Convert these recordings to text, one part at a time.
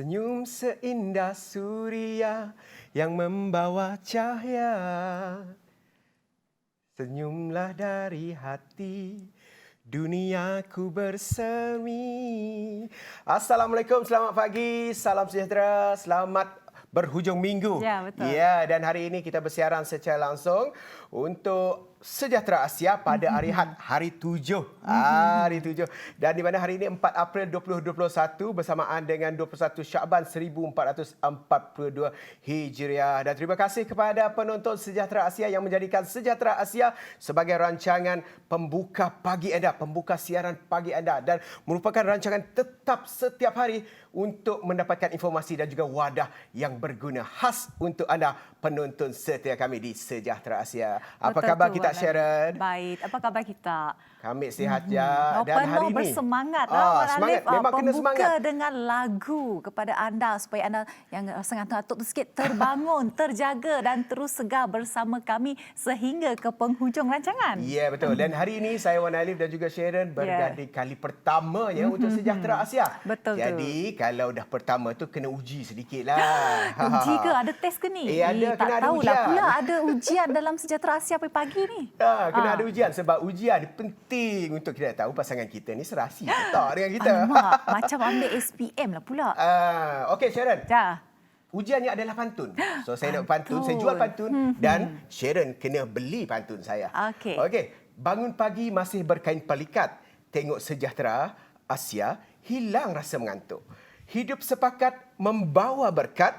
Senyum seindah suria yang membawa cahaya. Senyumlah dari hati, duniaku bersemi. Assalamualaikum, selamat pagi, salam sejahtera, selamat berhujung minggu. Ya, betul. Ya, dan hari ini kita bersiaran secara langsung untuk Sejahtera Asia pada hari Ahad, hari 7. Hari 7. Dan di mana hari ini 4 April 2021 bersamaan dengan 21 Syakban 1442 Hijriah. Dan terima kasih kepada penonton Sejahtera Asia yang menjadikan Sejahtera Asia sebagai rancangan pembuka pagi anda, pembuka siaran pagi anda, dan merupakan rancangan tetap setiap hari untuk mendapatkan informasi dan juga wadah yang berguna khas untuk anda penonton setia kami di Sejahtera Asia. Apa Betul khabar tu, kita, Sharon? Baik, apa khabar kita? Kami sihat je. Dan hari Penuh ini bersemangat. semangat. Memang kena semangat. Pembuka dengan lagu kepada anda supaya anda yang sengatuk tu sikit terbangun, terjaga dan terus segar bersama kami sehingga ke penghujung rancangan. Ya, betul. Dan hari ini saya Wan Alif dan juga Sharon berganti kali pertamanya untuk Sejahtera Asia. Betul. Jadi kalau dah pertama tu kena uji sedikit lah. Uji ke? Ada test ke ni? Ada, kena ada tahulah ujian. pula ada ujian dalam Sejahtera Asia pagi ni. Kena ada ujian sebab ujian penting untuk kita tahu pasangan kita ni serasi ke tak dengan kita. Alamak, macam ambil SPM lah pula. Okey, Sharon. Ya. Ujiannya adalah pantun. So saya nak pantun, saya jual pantun dan Sharon kena beli pantun saya. Okey. Bangun pagi masih berkain pelikat, tengok Sejahtera Asia hilang rasa mengantuk. Hidup sepakat membawa berkat,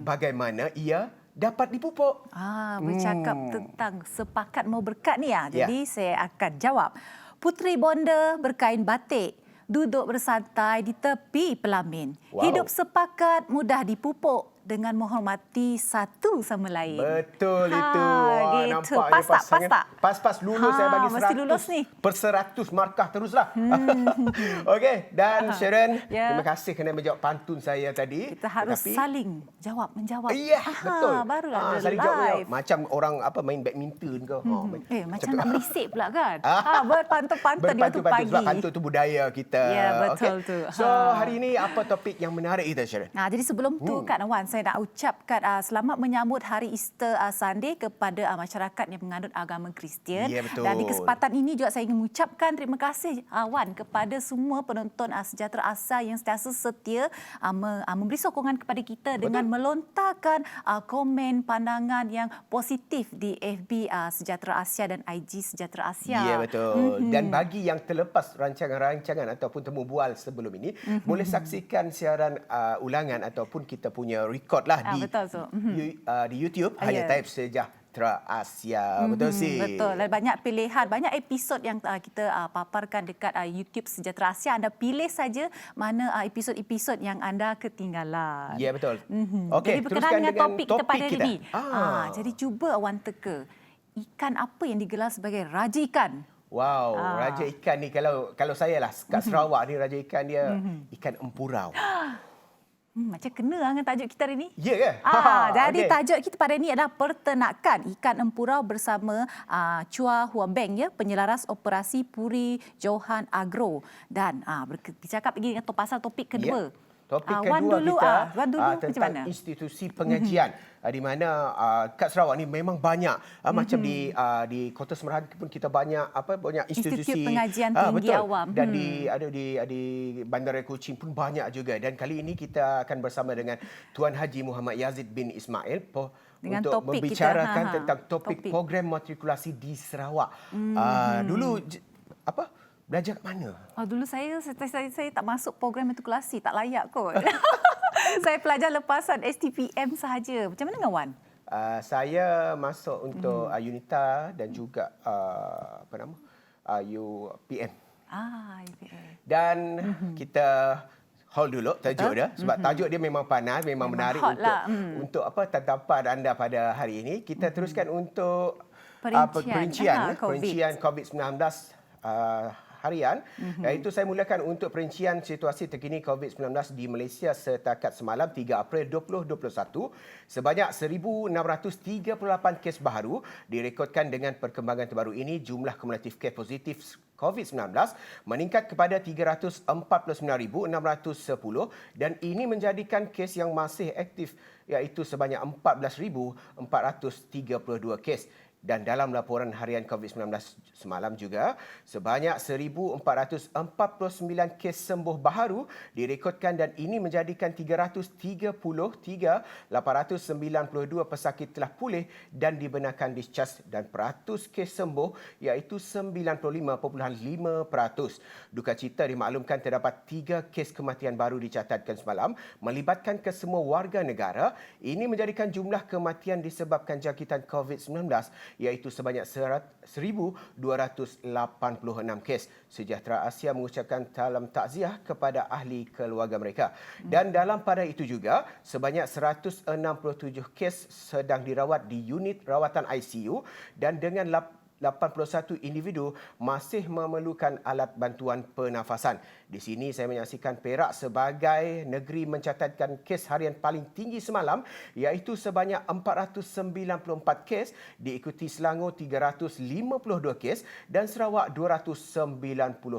bagaimana ia dapat dipupuk. Bercakap tentang sepakat mau berkat ni ya. Ya. Jadi saya akan jawab. Puteri bonda berkain batik, duduk bersantai di tepi pelamin. Wow. Hidup sepakat mudah dipupuk dengan menghormati satu sama lain. Betul itu. Wah, Gitu. nampaknya Pas tak? pasangan. Pas lulus saya bagi 100. Mesti lulus ni. Per 100 markah teruslah. Okey, dan Sharon, Ya. terima kasih kerana menjawab pantun saya tadi. Kita harus saling menjawab. Ya, betul. Barulah ada saling live. jawab. Macam orang main badminton ke. Macam nak berisik pula kan? Berpantun-pantun di waktu Berpantun-pantun pagi. sebab pantun tu budaya kita. Ya, betul Okey. tu. So, hari ini apa topik yang menarik kita, Sharon? Jadi sebelum tu Kak Nawan, saya nak ucapkan selamat menyambut Hari Easter Sunday kepada masyarakat yang menganut agama Kristian. Ya, betul. Dan di kesempatan ini juga saya ingin mengucapkan terima kasih Wan kepada semua penonton Sejahtera Asia yang sentiasa setia memberi sokongan kepada kita dengan melontarkan komen pandangan yang positif di FB Sejahtera Asia dan IG Sejahtera Asia. Ya, betul. Dan bagi yang terlepas rancangan-rancangan ataupun temu bual sebelum ini, boleh saksikan siaran ulangan ataupun kita punya record lah di YouTube. Hanya type Sejahtera Asia. Betul sih. Betul. Dan banyak pilihan, banyak episod yang kita paparkan dekat YouTube Sejahtera Asia. Anda pilih saja mana episod-episod yang anda ketinggalan. Ya, betul. Jadi Okey, berkenaan dengan topik kita pada hari ini. Jadi cuba Wan teka. Ikan apa yang digelar sebagai Raja Ikan? Wow, Raja Ikan ni kalau saya lah kat Sarawak ni Raja Ikan dia ikan empurau. Macam kena dengan tajuk kita hari ini. Ya ke? Jadi tajuk kita pada ini adalah pertenakan ikan empurau bersama Chua Hua Beng, ya, penyelaras operasi Puri Johan Agro. Dan bercakap lagi dengan pasal topik kedua. Topik Wan kedua dulu, kita Wan dulu, macam tentang mana? institusi pengajian di mana kat Sarawak ni memang banyak macam di Kota Semerhati pun kita banyak institusi Institut Pengajian Tinggi betul. Awam. Dan ada di Bandar Kuching pun banyak juga. Dan kali ini kita akan bersama dengan Tuan Haji Muhammad Yazid bin Ismail Dengan untuk topik membicarakan kita, tentang topik program matrikulasi di Sarawak. Dulu belajar kat mana? Dulu saya tak masuk program matrikulasi, tak layak kot. Saya pelajar lepasan STPM sahaja. Macam mana dengan Wan? Saya masuk untuk UNITA dan juga UPM. UPM. Dan kita hold dulu tajuk dia sebab tajuk dia memang panas, memang menarik untuk tatapan anda pada hari ini. Kita teruskan untuk perincian COVID-19 harian, iaitu saya mulakan untuk perincian situasi terkini COVID-19 di Malaysia setakat semalam 3 April 2021. Sebanyak 1,638 kes baru direkodkan. Dengan perkembangan terbaru ini, jumlah kumulatif kes positif COVID-19 meningkat kepada 349,610 dan ini menjadikan kes yang masih aktif iaitu sebanyak 14,432 kes. Dan dalam laporan harian COVID-19 semalam juga, sebanyak 1,449 kes sembuh baharu direkodkan dan ini menjadikan 333,892 pesakit telah pulih dan dibenarkan discharge dan peratus kes sembuh iaitu 95.5%. Duka cita dimaklumkan terdapat 3 kes kematian baru dicatatkan semalam melibatkan kesemua warga negara. Ini menjadikan jumlah kematian disebabkan jangkitan COVID-19 iaitu sebanyak 1,286 kes. Sejahtera Asia mengucapkan salam takziah kepada ahli keluarga mereka. Dan dalam pada itu juga, sebanyak 167 kes sedang dirawat di unit rawatan ICU dan dengan 81 individu masih memerlukan alat bantuan pernafasan. Di sini saya menyaksikan Perak sebagai negeri mencatatkan kes harian paling tinggi semalam iaitu sebanyak 494 kes, diikuti Selangor 352 kes dan Sarawak 290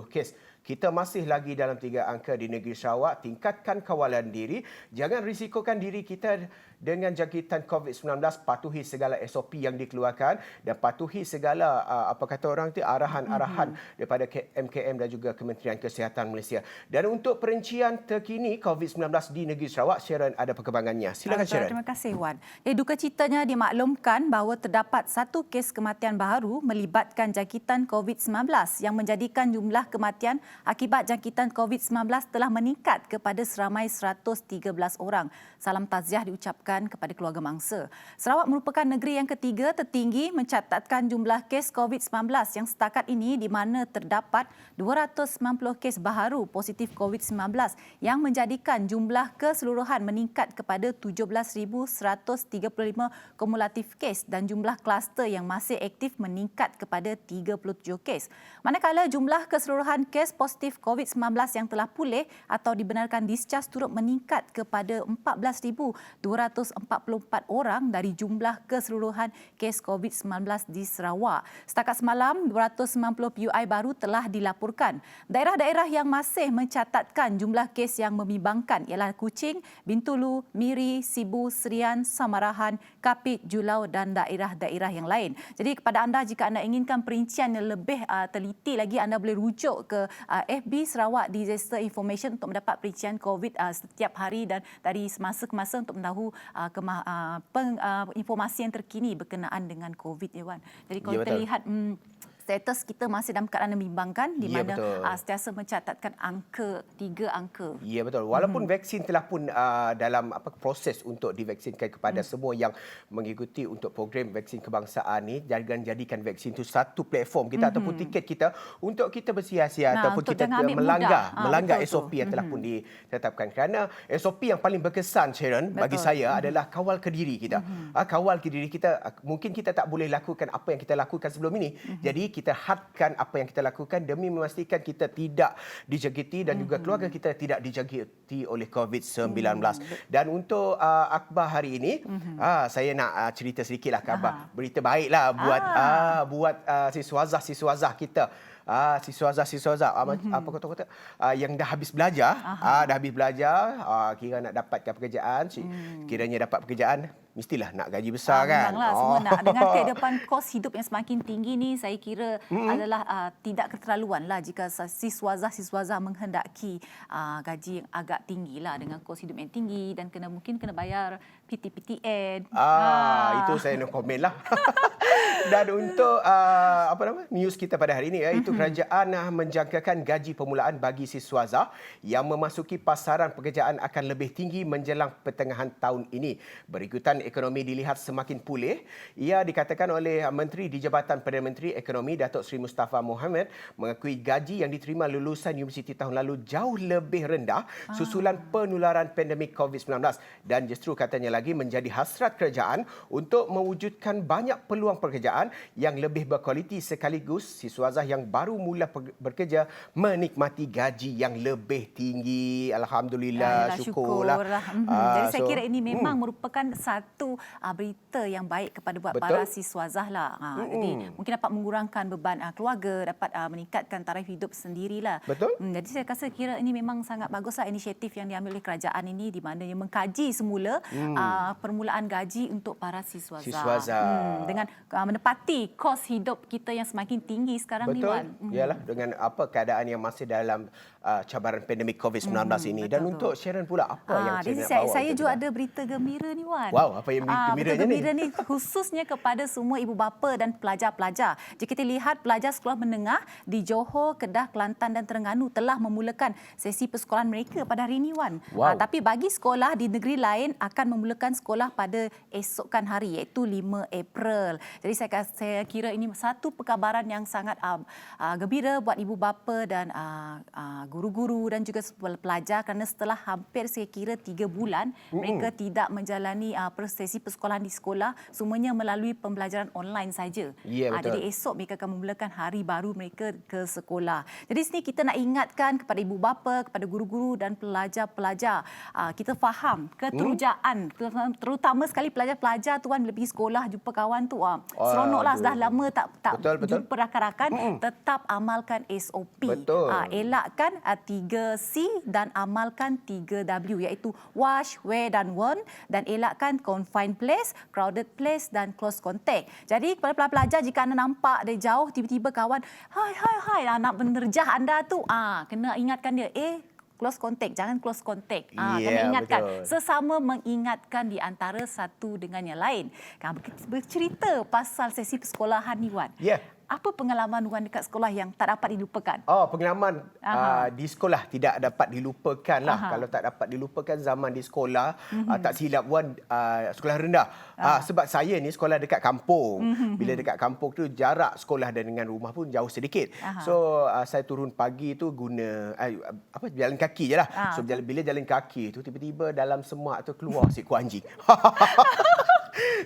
kes. Kita masih lagi dalam 3 angka di negeri Sarawak. Tingkatkan kawalan diri. Jangan risikokan diri kita dengan jangkitan COVID-19. Patuhi segala SOP yang dikeluarkan dan patuhi segala arahan-arahan daripada MKM dan juga Kementerian Kesihatan Malaysia. Dan untuk perincian terkini COVID-19 di negeri Sarawak, Sharon ada perkembangannya. Silakan Sharon. Terima kasih Wan. Duka citanya dimaklumkan bahawa terdapat 1 kes kematian baharu melibatkan jangkitan COVID-19 yang menjadikan jumlah kematian akibat jangkitan COVID-19 telah meningkat kepada seramai 113 orang. Salam takziah diucapkan kepada keluarga mangsa. Sarawak merupakan negeri yang ketiga tertinggi mencatatkan jumlah kes COVID-19 yang setakat ini di mana terdapat 290 kes baharu positif COVID-19 yang menjadikan jumlah keseluruhan meningkat kepada 17,135 kumulatif kes dan jumlah kluster yang masih aktif meningkat kepada 37 kes. Manakala jumlah keseluruhan kes positif COVID-19 yang telah pulih atau dibenarkan discharge turut meningkat kepada 14,244 orang dari jumlah keseluruhan kes COVID-19 di Sarawak. Setakat semalam, 290 PUI baru telah dilaporkan. Daerah-daerah yang masih mencatatkan jumlah kes yang membimbangkan ialah Kuching, Bintulu, Miri, Sibu, Serian, Samarahan, Kapit, Julau dan daerah-daerah yang lain. Jadi kepada anda, jika anda inginkan perincian yang lebih teliti lagi, anda boleh rujuk ke FB Sarawak Disaster Information untuk mendapat perincian COVID setiap hari dan dari semasa ke masa untuk mentahu informasi yang terkini berkenaan dengan COVID, Wan. Jadi kalau kita lihat status kita masih dalam keadaan membimbangkan di mana sentiasa mencatatkan 3 angka. Ya, betul. Walaupun vaksin telah pun dalam proses untuk divaksinkan kepada semua yang mengikuti untuk program vaksin kebangsaan ni, jangan jadikan vaksin itu satu platform kita ataupun tiket kita untuk kita bersia-sia ataupun kita melanggar SOP yang telah pun ditetapkan. Kerana SOP yang paling berkesan, Sharon, bagi saya adalah kawal ke diri kita. Kawal ke diri kita, mungkin kita tak boleh lakukan apa yang kita lakukan sebelum ini. Jadi kita hadkan apa yang kita lakukan demi memastikan kita tidak dijangkiti dan juga keluarga kita tidak dijangkiti oleh COVID-19. Dan untuk akhbar hari ini, saya nak cerita sedikitlah khabar. Berita baiklah buat siswazah kita. Siswazah apa kata yang dah habis belajar, kira nak dapatkan pekerjaan, kiranya dapat pekerjaan mestilah nak gaji besar kan. Memanglah semua nak. Dengan kehidupan kos hidup yang semakin tinggi ni, saya kira adalah tidak keterlaluan lah jika siswazah menghendaki gaji yang agak tinggi lah dengan kos hidup yang tinggi dan mungkin kena bayar PTN. Itu saya no komen lah. Dan untuk news kita pada hari ini, iaitu kerajaan menjangkakan gaji permulaan bagi siswazah yang memasuki pasaran pekerjaan akan lebih tinggi menjelang pertengahan tahun ini. Berikutan ekonomi dilihat semakin pulih. Ia dikatakan oleh Menteri di Jabatan Perdana Menteri Ekonomi Datuk Seri Mustafa Mohamed mengakui gaji yang diterima lulusan universiti tahun lalu jauh lebih rendah susulan penularan pandemik COVID-19 dan justru katanya lagi menjadi hasrat kerajaan untuk mewujudkan banyak peluang peluang pekerjaan yang lebih berkualiti sekaligus siswa Azhar yang baru mula bekerja menikmati gaji yang lebih tinggi. Alhamdulillah, syukurlah. Jadi saya kira ini memang merupakan satu berita yang baik kepada buat para siswa Azhar lah. Jadi mungkin dapat mengurangkan beban keluarga, dapat meningkatkan taraf hidup sendirilah. Betul. Jadi saya rasa kira ini memang sangat baguslah inisiatif yang diambil oleh kerajaan ini di mana yang mengkaji semula permulaan gaji untuk para siswa Azhar. Dengan menepati kos hidup kita yang semakin tinggi sekarang ni, Wan. Yalah, dengan apa keadaan yang masih dalam cabaran pandemik COVID-19 ini. Dan untuk Sharon pula, apa yang jadi nak bawa? saya juga ada berita gembira ni, Wan. Wow, apa yang gembiranya ni? Gembira ni khususnya kepada semua ibu bapa dan pelajar-pelajar. Jika kita lihat pelajar sekolah menengah di Johor, Kedah, Kelantan dan Terengganu telah memulakan sesi persekolahan mereka pada hari ini, Wan. Tapi bagi sekolah di negeri lain akan memulakan sekolah pada esokan hari iaitu 5 April. Jadi saya kira ini satu perkabaran yang sangat gembira buat ibu bapa dan guru-guru dan juga pelajar kerana setelah hampir saya kira 3 bulan mereka tidak menjalani sesi persekolahan di sekolah, semuanya melalui pembelajaran online saja. Jadi esok mereka akan memulakan hari baru mereka ke sekolah. Jadi sini kita nak ingatkan kepada ibu bapa, kepada guru-guru dan pelajar-pelajar, kita faham keterujaan, terutama sekali pelajar-pelajar tuan bila pergi sekolah jumpa kawan tu seronoklah, dah lama tak jumpa rakan-rakan. Tetap amalkan SOP. Elakkan 3C dan amalkan 3W iaitu wash, wear dan warn, dan elakkan confined place, crowded place dan close contact. Jadi kepada pelajar, jika anda nampak dari jauh tiba-tiba kawan hai nak menerjah anda tu, kena ingatkan dia close contact, jangan close contact. Kena ingatkan. Sesama mengingatkan di antara satu dengan yang lain. Bercerita pasal sesi persekolahan ni, Wan. Apa pengalaman Wan dekat sekolah yang tak dapat dilupakan? Pengalaman di sekolah tidak dapat dilupakan lah. Kalau tak dapat dilupakan zaman di sekolah, tak silap Wan, sekolah rendah. Sebab saya ni sekolah dekat kampung. Bila dekat kampung tu jarak sekolah dan dengan rumah pun jauh sedikit. So saya turun pagi tu guna jalan kaki je lah. So bila jalan kaki tu tiba-tiba dalam semak tu keluar seekor anjing.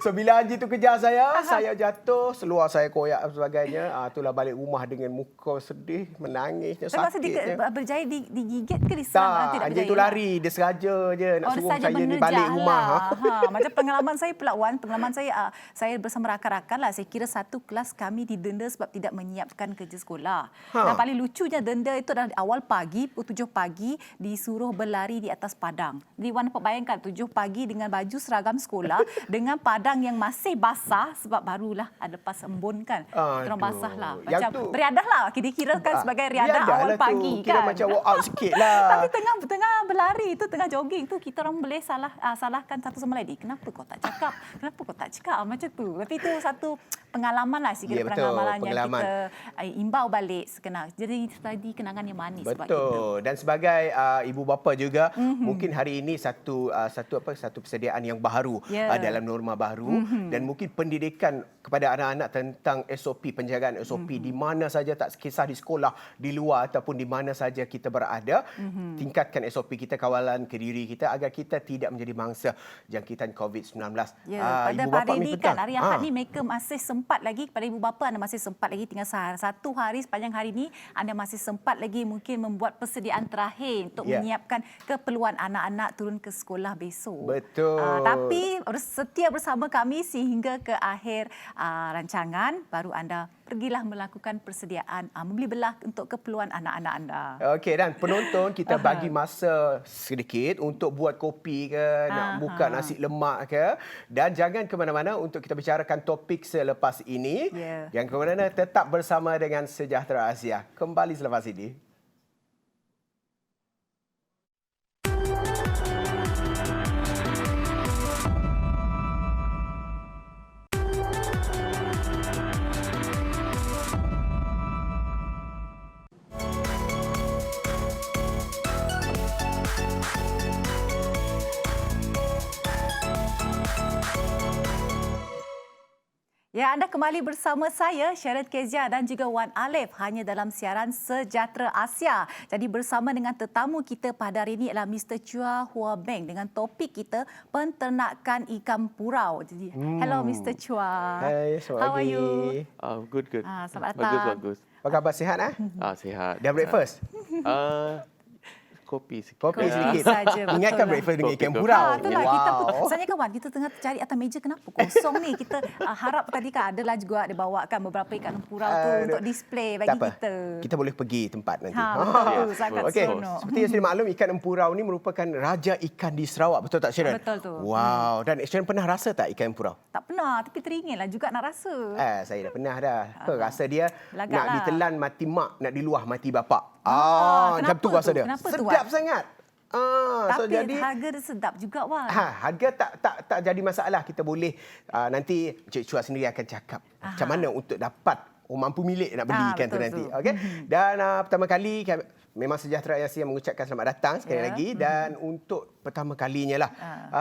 So bila anjing tu kejar saya jatuh, seluar saya koyak dan sebagainya. Itulah balik rumah dengan muka sedih, menangisnya, sakitnya. Masa berjaya digigit ke diserang? Tak, anjing tu lari, dia sengaja je nak suruh saya ni balik rumah. Macam pengalaman saya pula, Wan. Pengalaman saya bersama rakan-rakan lah. Saya kira satu kelas kami didenda sebab tidak menyiapkan kerja sekolah. Dan paling lucunya denda itu adalah awal pagi, pukul 7 pagi disuruh berlari di atas padang. Jadi Wan dapat bayangkan 7 pagi dengan baju seragam sekolah dengan padang yang masih basah sebab barulah ada lepas embun kan. Kena basah lah. Macam beriadah lah. Dikirakan sebagai riadah awal pagi kira kan. macam walk out sikit lah. Tapi tengah berlari tu, tengah jogging tu, kita orang boleh salahkan satu sama lain. Kenapa kau tak cakap? Kenapa kau tak cakap? Macam tu. Tapi itu satu pengalaman lah. Sikit pengalaman yang kita imbau balik sekenal. Jadi tadi kenangan yang manis buat kita. Dan sebagai ibu bapa juga, mungkin hari ini satu persediaan yang baru dalam norma baru, dan mungkin pendidikan kepada anak-anak tentang SOP, penjagaan SOP di mana saja, tak kisah di sekolah, di luar ataupun di mana saja kita berada. Tingkatkan SOP kita, kawalan ke diri kita agar kita tidak menjadi mangsa jangkitan COVID-19. Pada hari ini kan, hari Ahad ni mereka masih sempat lagi, kepada ibu bapa anda masih sempat lagi, tinggal satu hari sepanjang hari ini anda masih sempat lagi mungkin membuat persediaan terakhir untuk menyiapkan keperluan anak-anak turun ke sekolah besok. Tapi setia bersama kami sehingga ke akhir rancangan, baru anda pergilah melakukan persediaan membeli belah untuk keperluan anak-anak anda. Okey, dan penonton kita bagi masa sedikit untuk buat kopi ke, nak buka nasi lemak ke, dan jangan ke mana-mana untuk kita bicarakan topik selepas ini. Yang ke mana-mana, tetap bersama dengan Sejahtera Asia. Kembali selepas ini. Ya, anda kembali bersama saya, Sharon Kezia dan juga Wan Alif hanya dalam siaran Sejahtera Asia. Jadi bersama dengan tetamu kita pada hari ini adalah Mr. Chua Hua Beng dengan topik kita penternakan ikan purau. Jadi, hello Mr. Chua. Hai, selamat How are pagi. you? Good. Selamat datang. Bagus. Apa khabar, sihat? Sihat. Dah breakfast? Kopi sikit. Kopi sedikit. saja, betul Ingatkan lah. breakfast dengan ikan Kopi. purau. Itulah kita pun sebenarnya kawan kita tengah cari atas meja kenapa kosong ni. Kita harap tadi kan adalah juga dia bawakan beberapa ikan purau tu untuk display bagi Tak apa. kita. Kita boleh pergi tempat nanti. Betul, Yes, sangat Okey, seronok. seperti yang sudah maklum, ikan empurau ni merupakan raja ikan di Sarawak. Betul tak, Sharon? Betul tu. Wow. Dan Sharon pernah rasa tak ikan empurau? Tak pernah, tapi teringinlah juga nak rasa. Saya dah pernah dah. Rasa dia Lagak nak lah. ditelan mati mak, nak diluah mati bapak. kenapa Macam tu rasa tu? dia. Kenapa tu, Sedap Wan? sangat. Tapi jadi harga dia sedap juga, Wan. harga tak jadi masalah. Kita boleh nanti Encik Chua sendiri akan cakap macam mana untuk dapat mampu milik nak beli ikan tu betul nanti. tu. Okey. Dan pertama kali memang Sejahtera Asia mengucapkan selamat datang sekali Ya. lagi, dan untuk pertama kalinya lah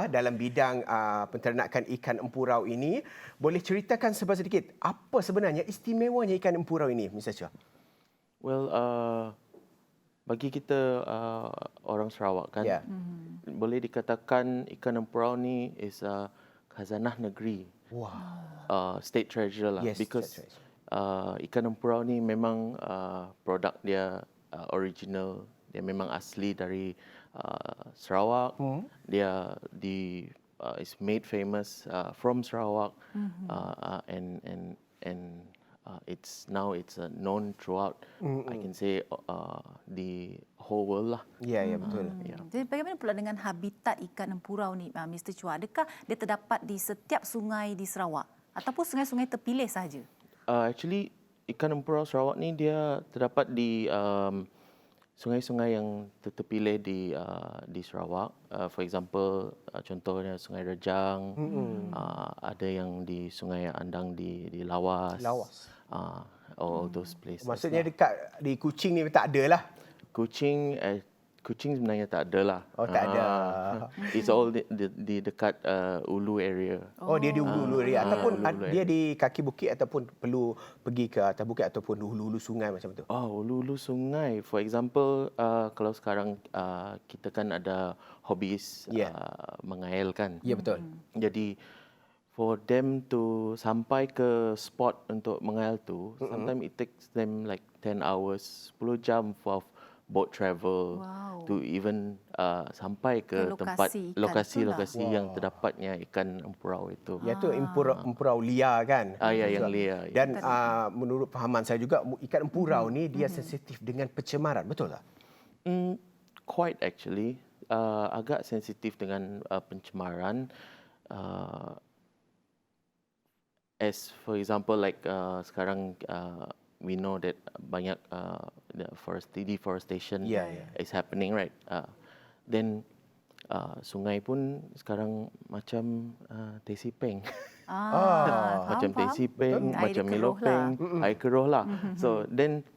dalam bidang penternakan ikan empurau ini, boleh ceritakan sedikit apa sebenarnya istimewanya ikan empurau ini, Mr. Chua? Well, bagi kita orang Sarawak kan, Ya. boleh dikatakan ikan empurau ni is khazanah negeri. Wow. State treasure lah. Yes, Because state ikan empurau ni memang produk dia original. Dia memang asli dari Sarawak. Dia is made famous from Sarawak, and it's known throughout. I can say the whole world lah. Ya, betul. Jadi bagaimana pula dengan habitat ikan empurau ni, Mr. Chua? Adakah dia terdapat di setiap sungai di Sarawak ataupun sungai-sungai terpilih sahaja? Actually, ikan empurau Sarawak ni dia terdapat di sungai-sungai yang terpilih di Sarawak. For example, contohnya Sungai Rejang, ada yang di Sungai Andang di Lawas. All those places. Maksudnya dekat di Kuching ni tak ada lah. Kuching sebenarnya tak ada lah. Oh, tak ada. It's all di dekat Ulu area. Dia di hulu-hulu area ataupun hulu-hulu dia di kaki bukit ataupun perlu pergi ke atas bukit ataupun di hulu-hulu sungai macam tu. Hulu-hulu sungai. For example, kalau sekarang kita kan ada hobis mengail kan. Ya, betul. Jadi for them to sampai ke spot untuk mengail tu, sometimes it takes them like 10 hours, 10 jam of boat travel to even sampai ke tempat lokasi-lokasi yang terdapatnya ikan empurau itu. Iaitu empurau liar kan? Yang liar. Dan menurut fahaman saya juga, ikan empurau ni dia sensitif dengan pencemaran, betul tak? Quite actually. Agak sensitif dengan pencemaran. As for example, like sekarang we know that banyak deforestation is happening, right? Then sungai pun sekarang macam tesipeng. Macam tesipeng, macam melopeng, air keruh lah. So then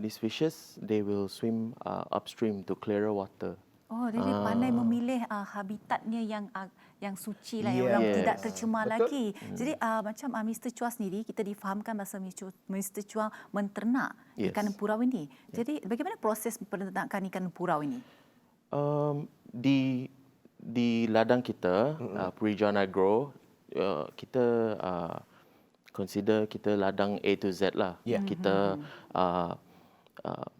these fishes, they will swim upstream to clearer water. Jadi pandai memilih habitatnya yang suci lah, yang orang tidak tercemar lagi. Jadi macam Mr. Chua sendiri, kita difahamkan bahasa Mr. Chua menternak ikan empurau ini. Jadi bagaimana proses penternakan ikan empurau ini? Di ladang kita, Purijan Agro, kita consider kita ladang A to Z lah. Kita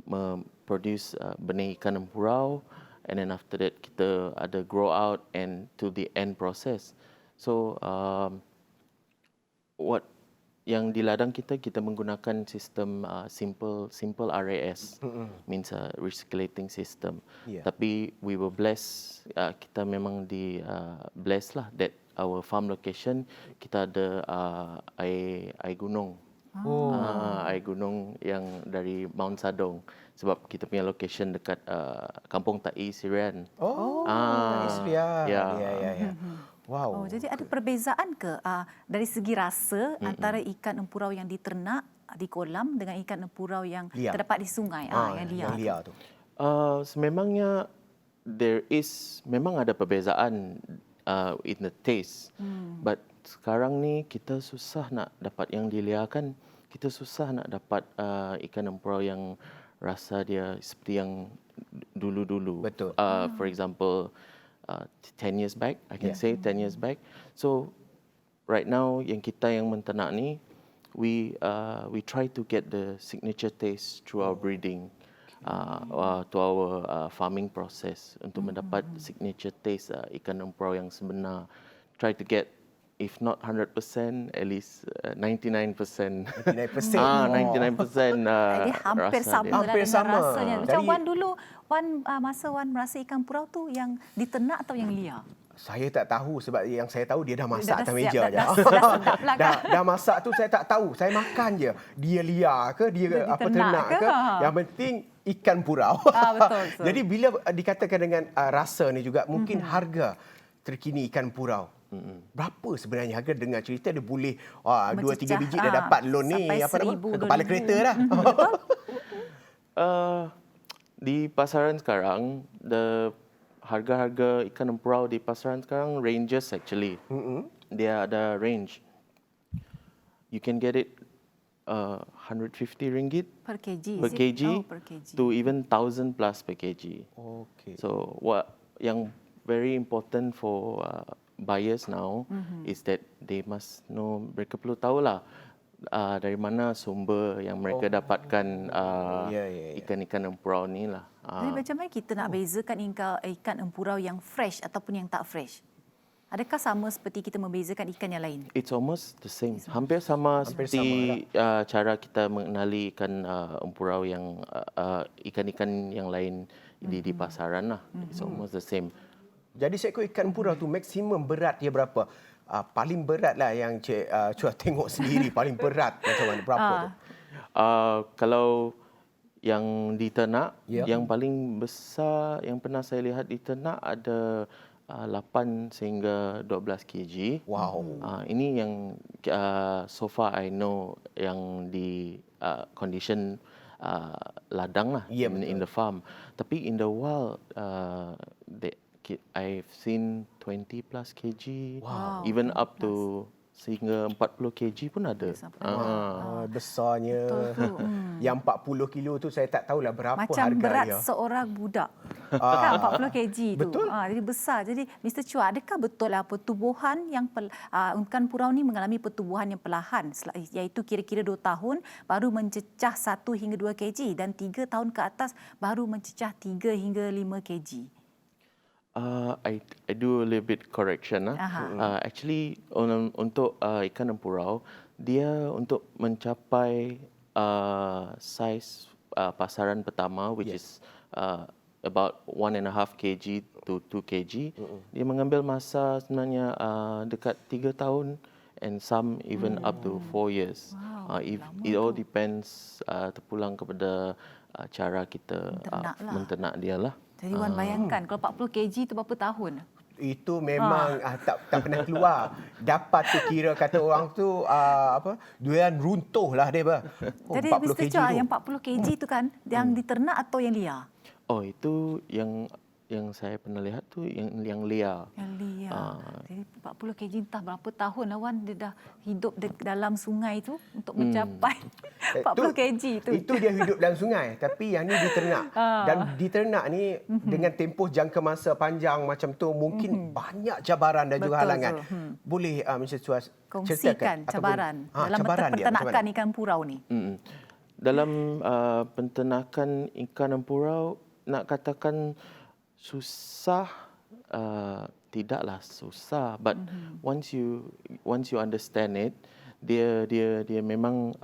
memproduce benih ikan empurau, and then after that kita ada grow out and to the end process. So what yang di ladang kita menggunakan sistem simple RAS, means recirculating system. Tapi we were blessed, kita memang di blessed lah that our farm location kita ada air gunung. Air gunung yang dari Mount Sadong, sebab kita punya location dekat Kampung Tai, Sirian. Sirian. Ya. Wow. Jadi ada perbezaan ke dari segi rasa antara ikan empurau yang diternak di kolam dengan ikan empurau yang terdapat di sungai, yang liar tu? Sememangnya memang ada perbezaan in the taste, but sekarang ni kita susah nak dapat yang diliarkan. Kita susah nak dapat ikan empurau yang rasa dia seperti yang dulu-dulu. Betul. For example, 10 years back, I can say 10 years back. So right now yang kita yang menternak ni, we try to get the signature taste through our breeding, to our farming process untuk mendapat signature taste ikan empurau yang sebenar. Try to get, if not 100%, at least 99%. 99%. 99%. Jadi hampir rasa sama dia. lah Hampir dengan sama. rasanya. Macam Jadi- Wan dulu, masa Wan merasa ikan purau tu yang diternak atau yang liar? Saya tak tahu sebab yang saya tahu dia dah masak Dah atas siap, meja je. dah sedap lah kan? dah masak tu saya tak tahu. Saya makan je. Dia liar ke, dia Dia apa diternak ternak ke? ke. Yang penting ikan purau. Betul. Jadi bila dikatakan dengan rasa ni juga mungkin harga terkini ikan purau. Berapa sebenarnya harga? Dengar cerita dia boleh 2-3 biji dah dapat loan ni sampai apa nama? 1,000, Kepala 2,000. kereta dah. Di pasaran sekarang, harga-harga ikan empurau di pasaran sekarang ranges actually. Dia ada range. You can get it 150 ringgit Per kg. per is it? kg, Oh, per kg. to even 1,000 plus per kg. Okey. So what yang very important for buyers now is that they must know, mereka perlu tahulah dari mana sumber yang mereka dapatkan ikan-ikan empurau ni lah. Jadi macam mana kita nak bezakan ikan empurau yang fresh ataupun yang tak fresh? Adakah sama seperti kita membezakan ikan yang lain? It's almost the same. Hampir sama seperti cara kita mengenali ikan empurau yang ikan-ikan yang lain di pasaran lah. It's almost the same. Jadi seekor ikan empurau tu maksimum berat dia berapa? Paling berat lah yang Cik Chua tengok sendiri. Paling berat macam mana? Berapa tu? Kalau yang diternak, Ya. yang paling besar yang pernah saya lihat diternak ada 8 sehingga 12 kg. Wow. Ini yang so far I know yang di condition ladang lah, Ya, in the farm. Tapi in the wild, I've seen 20 plus kg, even up to sehingga 40 kg pun ada. Besarnya. Betul tu. Yang 40 kilo tu saya tak tahulah berapa Macam harga berat dia. seorang budak. Kan 40 kg tu. Betul. Jadi besar. Jadi Mr. Chua, adakah betul pertumbuhan yang ikan purau ni mengalami pertumbuhan yang perlahan, iaitu kira-kira 2 tahun baru mencecah 1 hingga 2 kg dan 3 tahun ke atas baru mencecah 3 hingga 5 kg? I do a little bit correction. Actually, untuk ikan empurau, dia untuk mencapai size pasaran pertama, which is about 1.5 kg to 2 kg, dia mengambil masa sebenarnya dekat 3 tahun and some even up to 4 years. It all depends, terpulang kepada cara kita menternak dia lah. Jadi Wan bayangkan kalau 40 kg tu berapa tahun? Itu memang tak pernah keluar. Dapat tu kira kata orang tu durian runtuh lah dia. Jadi Mr. Chua, yang 40 kg tu kan yang diternak atau yang liar? Oh, itu yang saya pernah lihat tu yang liar. Yang liar. Jadi 40 kg entah berapa tahun Wan dia dah hidup dalam sungai tu untuk mencapai 40 kg tu. Itu dia hidup dalam sungai, tapi yang ni diternak. Dan diternak ni dengan tempoh jangka masa panjang macam tu mungkin banyak cabaran dan juga halangan. Boleh Mr. Chua kongsikan cabaran dalam peternakan ikan purau ni. Dalam penternakan ikan empurau, nak katakan susah, tidaklah susah, but once you understand it, dia memang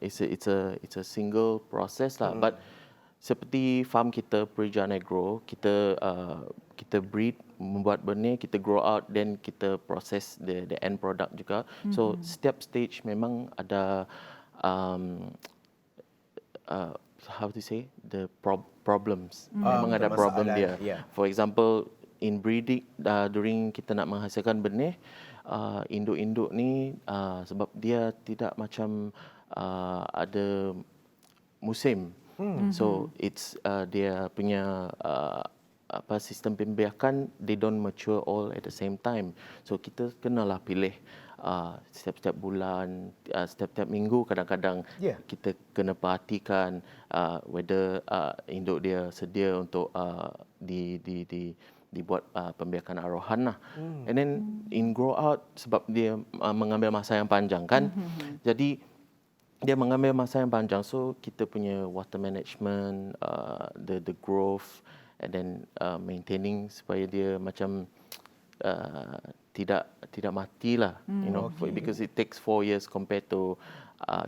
it's a single process lah. But seperti farm kita Perijaan Agro, kita breed, membuat benih, kita grow out, then kita process the end product juga. So setiap stage memang ada how to say, the problems. Memang ada problem dia. For example, in breeding, during kita nak menghasilkan benih, induk-induk ni sebab dia tidak macam ada musim. So it's dia punya sistem pembiakan, they don't mature all at the same time. So kita kenalah pilih setiap-setiap bulan, setiap-setiap minggu kadang-kadang kita kena perhatikan whether induk dia sedia untuk dibuat pembiakan arahan lah. And then in grow out, sebab dia mengambil masa yang panjang kan. Jadi dia mengambil masa yang panjang, so kita punya water management, the growth, and then maintaining supaya dia macam tidak matilah, because it takes 4 years compared to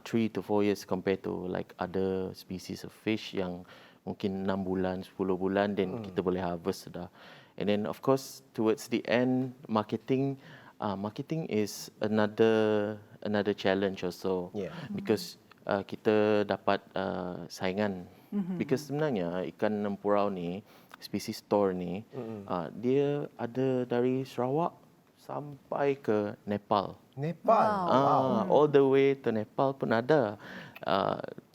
3 to 4 years compared to like other species of fish yang mungkin 6 bulan, 10 bulan then kita boleh harvest sudah. And then of course towards the end, marketing is another challenge also, because kita dapat saingan, because sebenarnya ikan empurau ni, spesies tor ni, dia ada dari Sarawak sampai ke Nepal. All the way to Nepal pun ada.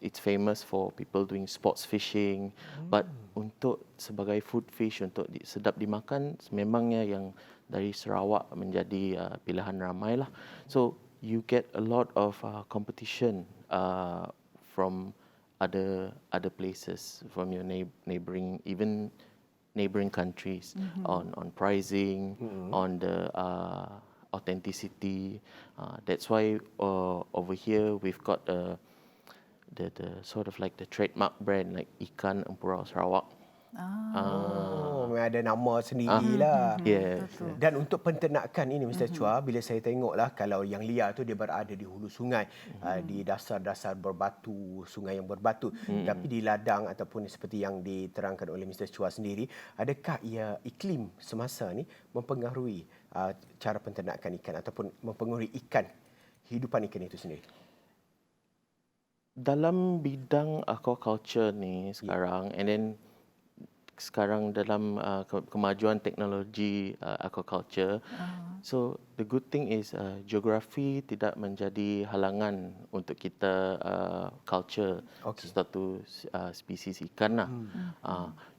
It's famous for people doing sports fishing, but untuk sebagai food fish, untuk sedap dimakan, memangnya yang dari Sarawak menjadi pilihan ramai lah. So you get a lot of competition from other places, from your neighboring, even neighboring countries, on pricing, on the authenticity. That's why over here we've got the sort of like the trademark brand, like Ikan Empurau Sarawak. Ada nama sendirilah. Yes. Dan untuk penternakan ini, Mr. Chua, bila saya tengoklah, kalau yang liar tu dia berada di hulu sungai, di dasar-dasar berbatu, sungai yang berbatu. Tapi di ladang ataupun seperti yang diterangkan oleh Mr. Chua sendiri, adakah iklim semasa ni mempengaruhi cara penternakan ikan ataupun mempengaruhi hidupan ikan itu sendiri? Dalam bidang aquaculture ni sekarang, and then sekarang dalam kemajuan teknologi aquaculture, so the good thing is geografi tidak menjadi halangan untuk kita culture sesuatu spesies ikan lah.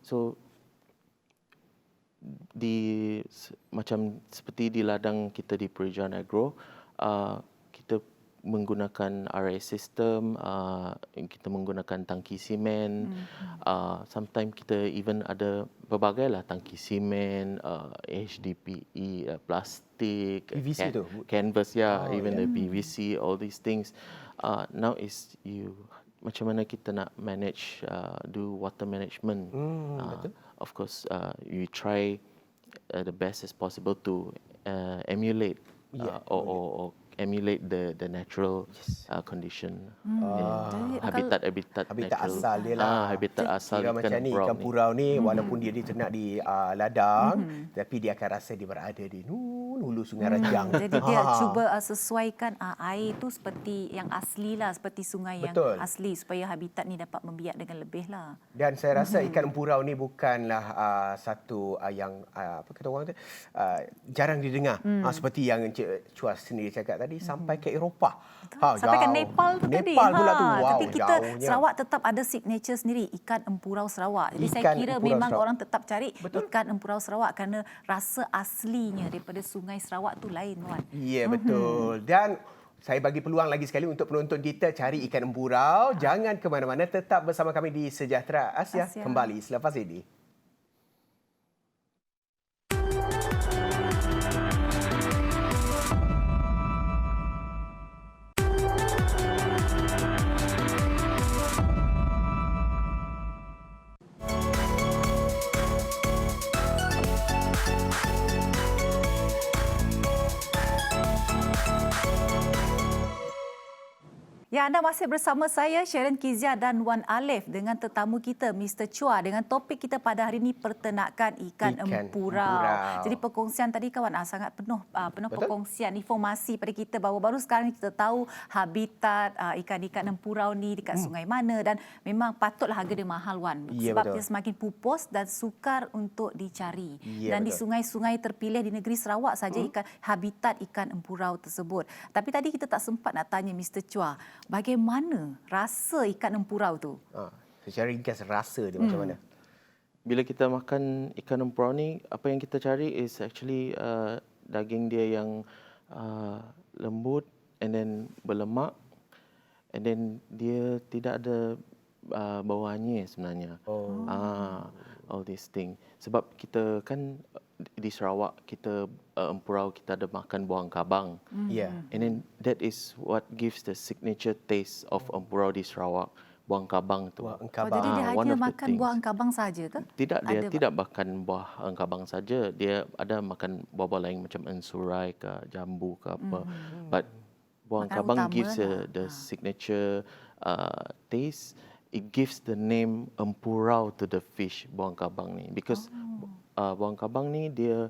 So macam seperti di ladang kita di Perujahan Agro, kita menggunakan RS system, kita menggunakan tangki simen, sometimes kita even ada pelbagai lah, tangki simen, HDPE, plastik, PVC tu? canvas, even the PVC, all these things. Now is macam mana kita nak manage, do water management. Of course, you try the best as possible to emulate or emulate the natural condition. Habitat natural. Asal dia lah. Habitat asal macam ni, ikan purau ni walaupun dia diternak di ladang, tapi dia akan rasa dia berada di hulu Sungai Rajang. Jadi dia cuba sesuaikan air tu seperti yang asli lah, seperti sungai yang asli, supaya habitat ni dapat membiak dengan lebih lah. Dan saya rasa ikan empurau ni bukanlah satu yang apa kata orang tu jarang didengar, seperti yang Encik Chua sendiri cakap tadi, sampai ke Eropah. Sampai ke Nepal tu tadi. Nepal pula tu. Wow, tapi kita jauhnya. Sarawak tetap ada signature sendiri, ikan empurau Sarawak. Jadi saya kira memang orang tetap cari ikan empurau Sarawak kerana rasa aslinya daripada sungai Sarawak tu lain, Wan. Ya, betul. Dan saya bagi peluang lagi sekali untuk penonton kita cari ikan empurau. Jangan ke mana-mana, tetap bersama kami di Sejahtera Asia. Kembali selepas ini. Ya, anda masih bersama saya, Sharon Kizia dan Wan Alif dengan tetamu kita, Mr. Chua, dengan topik kita pada hari ini, perternakan ikan empurau. Jadi perkongsian tadi kawan sangat penuh perkongsian informasi pada kita bahawa baru sekarang kita tahu habitat ikan-ikan empurau ni dekat sungai mana, dan memang patutlah harga dia mahal, Wan. Sebab dia semakin pupus dan sukar untuk dicari. Dan di sungai-sungai terpilih di negeri Sarawak saja habitat ikan empurau tersebut. Tapi tadi kita tak sempat nak tanya Mr. Chua, bagaimana rasa ikan empurau tu? Secara ringkas, rasa dia macam mana? Bila kita makan ikan empurau ni, apa yang kita cari is actually daging dia yang lembut and then berlemak and then dia tidak ada bau hanyir sebenarnya. All these thing. Sebab kita kan di Sarawak, kita Empurau kita ada makan buah kabang. Yeah. And then that is what gives the signature taste of Empurau di Sarawak. Buah kabang tu. Buah Oh, engkabang. jadi dia one hanya of the makan things. buah engkabang saja ke? Tidak, dia Ada tidak makan buah engkabang saja. Dia ada makan buah-buah lain macam ensurai ke, jambu ke apa. But buah Makanan engkabang utama gives lah. the signature taste. It gives the name Empurau to the fish, buah engkabang ni. Because buah engkabang ni dia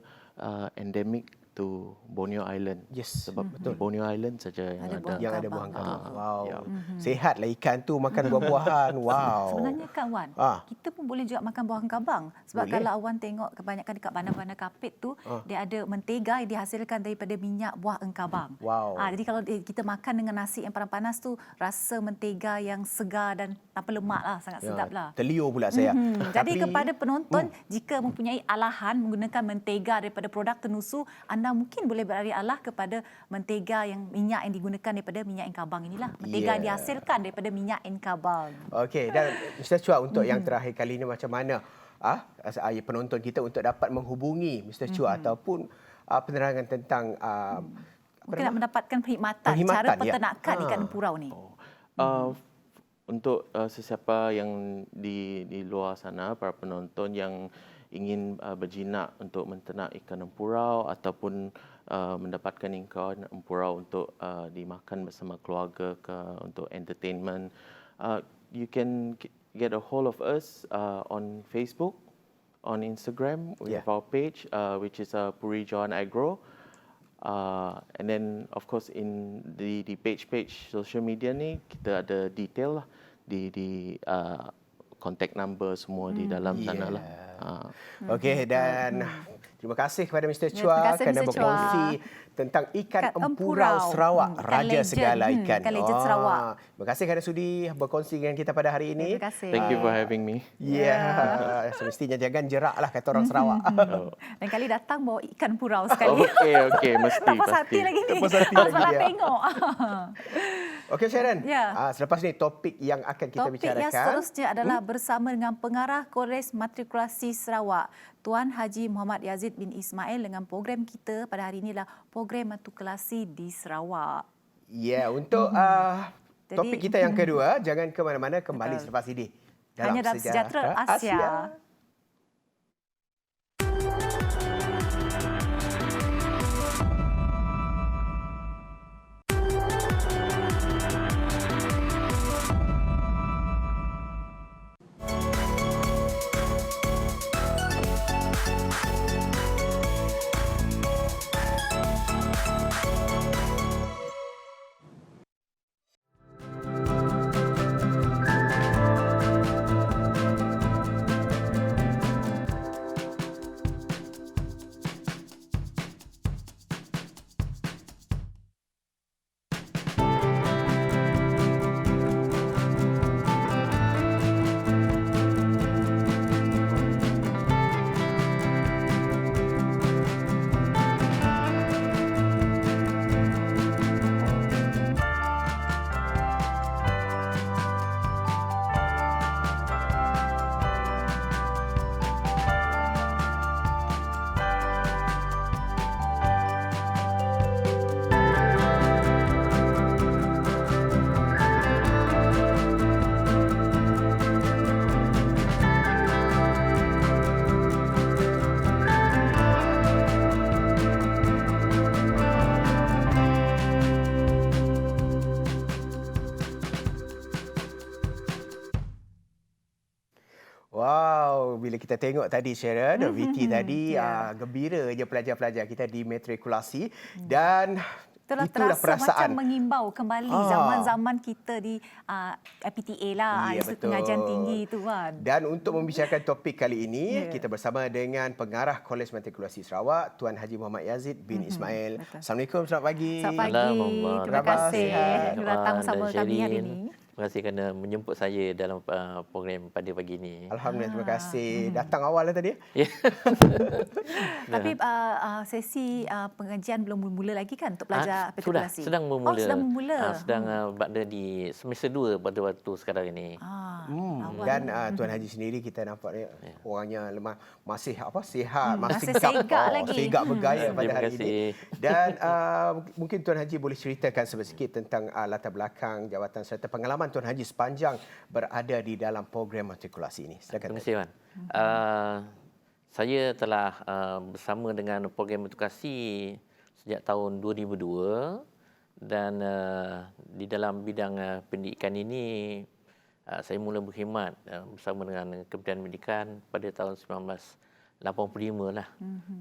endemic to Borneo Island. Yes, Sebab betul. Borneo Island saja yang Ada ada. buah Yang ada buah engkabang. engkabang. Wow. ya. Sehatlah ikan tu makan buah-buahan. Wow. Sebenarnya Kak Wan, kita pun boleh juga makan buah engkabang. Sebab Boleh. kalau Wan tengok kebanyakan dekat bandar-bandar kapit tu, dia ada mentega yang dihasilkan daripada minyak buah engkabang. Wow. Jadi kalau kita makan dengan nasi yang panas-panas tu, rasa mentega yang segar dan tanpa lemak lah, sangat sedap lah. Terliur pula saya. Jadi Tapi- kepada penonton, jika mempunyai alahan menggunakan mentega daripada produk Tenusu, anda mungkin boleh beralih-alah kepada mentega yang minyak yang digunakan daripada minyak engkabang inilah. Mentega yang dihasilkan daripada minyak engkabang. Okey, dan Mr. Chua, untuk yang terakhir kali ini macam mana penonton kita untuk dapat menghubungi Mr. Chua ataupun penerangan tentang Mungkin nak mendapatkan perkhidmatan cara Perkhidmatan, ya. peternakan ikan empurau ni. Untuk sesiapa yang di luar sana, para penonton yang ingin berjinak untuk menternak ikan empurau ataupun mendapatkan ikan empurau untuk dimakan bersama keluarga ke untuk entertainment, you can get a hold of us on Facebook, on Instagram. We have our page which is Puri Johan Agro. And then of course in the page social media ni kita ada detail lah di contact number semua di dalam sana lah. Okey, dan terima kasih kepada Mr. Ya, Chua terima kasih, kerana Mr. Chua. berkongsi tentang ikan Ikan empurau empurau. Sarawak, Ikan raja legend. segala ikan. Ikan legend Sarawak. Terima kasih kerana sudi berkongsi dengan kita pada hari ini. Terima kasih. Thank you for having me. Ya, semestinya jangan jerak lah kata orang Sarawak. Lain kali datang bawa ikan empurau sekali. Okey, mesti Tak puas pasti. hati lagi ni. Tak puas hati lagi Salah dia. tengok. Okey Sharon, Ya. selepas ni topik yang akan kita Topik bicarakan. yang seterusnya adalah bersama dengan Pengarah Kolej Matrikulasi Sarawak, Tuan Haji Muhammad Yazid bin Ismail, dengan program kita pada hari ini adalah program matrikulasi di Sarawak. Ya, untuk Jadi, topik kita yang kedua, jangan ke mana-mana, kembali Betul. selepas ini. Hanya dalam Sejahtera Asia. Wow, bila kita tengok tadi Sharon, VT tadi gembira je pelajar-pelajar kita dimatrikulasi dan Itulah itulah terasa perasaan. macam mengimbau kembali zaman-zaman kita di IPTA lah, Ya, Institut betul. Pengajian Tinggi itu kan. Dan untuk membicarakan topik kali ini, kita bersama dengan Pengarah Kolej Matrikulasi Sarawak, Tuan Haji Muhammad Yazid bin Ismail. betul. Assalamualaikum, selamat pagi. Selamat pagi. Assalamualaikum. Terima kasih Khabar sihat. datang bersama Dan kami hari Sherin. ini. Terima kasih kerana menjemput saya dalam program pada pagi ini. Alhamdulillah, terima kasih. Datang awal lah tadi. Ya. Tapi sesi pengajian belum bermula lagi kan untuk pelajar Sudah, matrikulasi? sedang bermula. Oh, sedang bermula. Sedang berada di semester 2 pada waktu sekarang ini. Awal. Dan Tuan Haji sendiri kita nampak dia orangnya lemah, masih sihat, masih tegap. segak lagi. Segak bergaya pada Terima hari kasih. ini. Dan mungkin Tuan Haji boleh ceritakan sedikit tentang latar belakang jawatan serta pengalaman Tuan Haji sepanjang berada di dalam program matrikulasi ini. Silakan. Terima kasih, Wan. Saya telah bersama dengan program edukasi sejak tahun 2002 dan di dalam bidang pendidikan ini saya mula berkhidmat bersama dengan Kementerian Pendidikan pada tahun 1985 lah.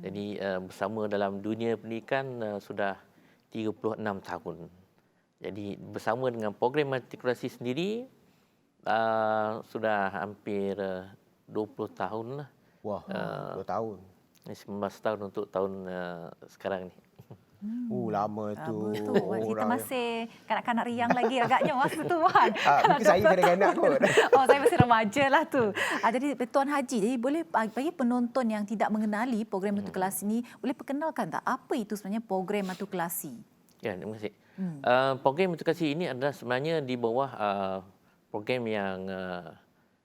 Jadi bersama dalam dunia pendidikan sudah 36 tahun. Jadi bersama dengan program matrikulasi sendiri sudah hampir 20 tahun lah. Wah, 2 tahun. 19 tahun untuk tahun sekarang ni. Lama tu. Kita masih kanak-kanak riang lagi agaknya masa tu kan. Mungkin saya kanak-kanak kot. Oh, saya masih remaja lah tu. Jadi Tuan Haji, jadi boleh bagi penonton yang tidak mengenali program matrikulasi ini, boleh perkenalkan tak apa itu sebenarnya program matrikulasi? Ya, terima kasih. Program edukasi ini adalah sebenarnya di bawah program yang